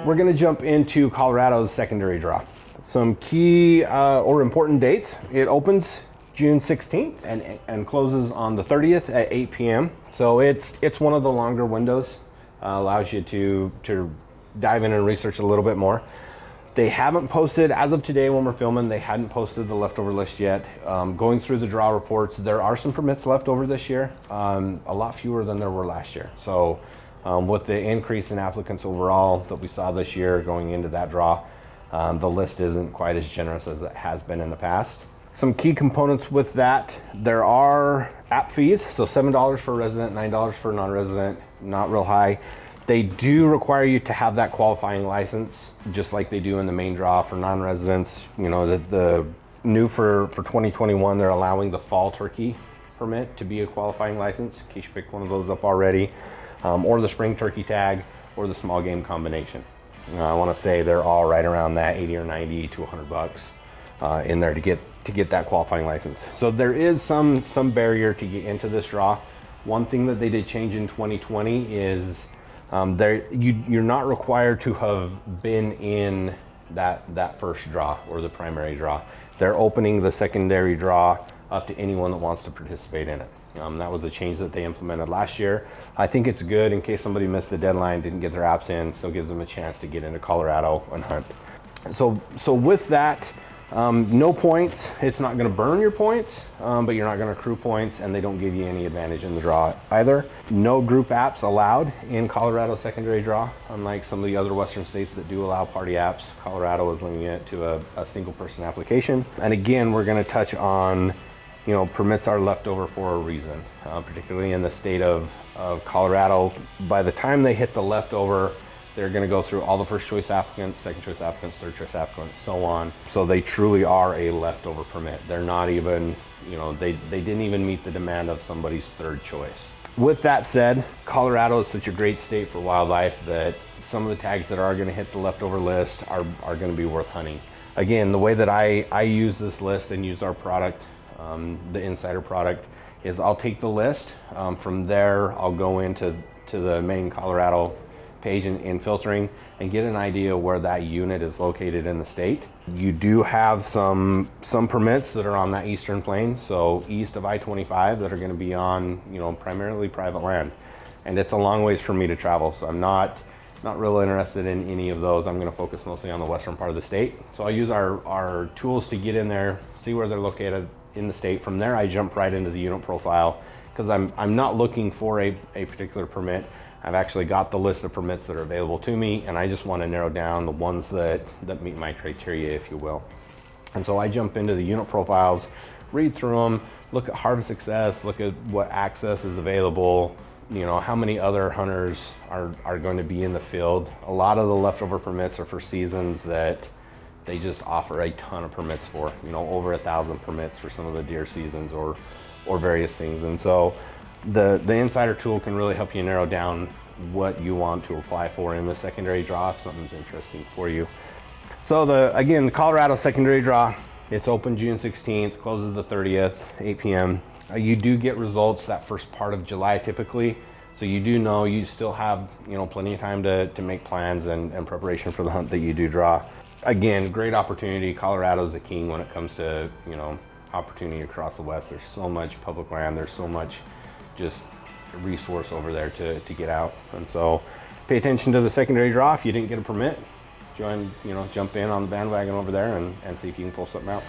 We're gonna jump into Colorado's secondary draw. Some key or important dates. It opens June 16th and closes on the 30th at 8 p.m. So it's one of the longer windows. Allows you to dive in and research a little bit more. They haven't posted, as of today when we're filming, they hadn't posted the leftover list yet. Going through the draw reports, there are some permits left over this year, a lot fewer than there were last year. So with the increase in applicants overall that we saw this year going into that draw, the list isn't quite as generous as it has been in the past. Some key components with that, there are app fees, so $7 for a resident, $9 for a non-resident, not real high. They do require you to have that qualifying license, just like they do in the main draw for non-residents. You know, the new for 2021, they're allowing the fall turkey permit to be a qualifying license, in case you picked one of those up already, or the spring turkey tag, or the small game combination. I want to say they're all right around that 80 or 90 to 100 bucks in there to get that qualifying license. So there is some barrier to get into this draw. One thing that they did change in 2020 is you're not required to have been in that first draw or the primary draw. They're opening the secondary draw up to anyone that wants to participate in it. That was a change that they implemented last year. I think it's good in case somebody missed the deadline, didn't get their apps in, so it gives them a chance to get into Colorado and hunt. So with that, no points. It's not going to burn your points, but you're not going to accrue points, and they don't give you any advantage in the draw either. No group apps allowed in Colorado secondary draw, unlike some of the other western states that do allow party apps. Colorado is limiting it to a single person application. And again, we're going to touch on, you know, permits are left over for a reason, particularly in the state of Colorado. By the time they hit the leftover, they're going to go through all the first choice applicants, second choice applicants, third choice applicants, so on. So they truly are a leftover permit. They're not even, you know, they didn't even meet the demand of somebody's third choice. With that said, Colorado is such a great state for wildlife that some of the tags that are going to hit the leftover list are going to be worth hunting. Again, the way that I use this list and use our product, the Insider product, is I'll take the list. From there, I'll go into the main Colorado page in filtering and get an idea where that unit is located in the state. You do have some permits that are on that eastern plain, so east of I-25, that are going to be on, you know, primarily private land, and it's a long ways for me to travel, so I'm not real interested in any of those. I'm going to focus mostly on the western part of the state. So I use our tools to get in there, see where they're located in the state. From there, I jump right into the unit profile because I'm not looking for a particular permit. I've actually got the list of permits that are available to me, and I just want to narrow down the ones that meet my criteria, if you will. And so I jump into the unit profiles, read through them, look at harvest success, look at what access is available, you know, how many other hunters are going to be in the field. A lot of the leftover permits are for seasons that they just offer a ton of permits for, you know, over 1,000 permits for some of the deer seasons or various things. And so the Insider tool can really help you narrow down what you want to apply for in the secondary draw if something's interesting for you. So again, the Colorado secondary draw, it's open June 16th, closes the 30th, 8 p.m. You do get results that first part of July typically, so you do know you still have, you know, plenty of time to make plans and preparation for the hunt that you do draw. Again, great opportunity. Colorado's the king when it comes to, you know, opportunity across the West. There's so much public land, there's so much just resource over there to get out. And so pay attention to the secondary draw. If you didn't get a permit, jump in on the bandwagon over there and see if you can pull something out.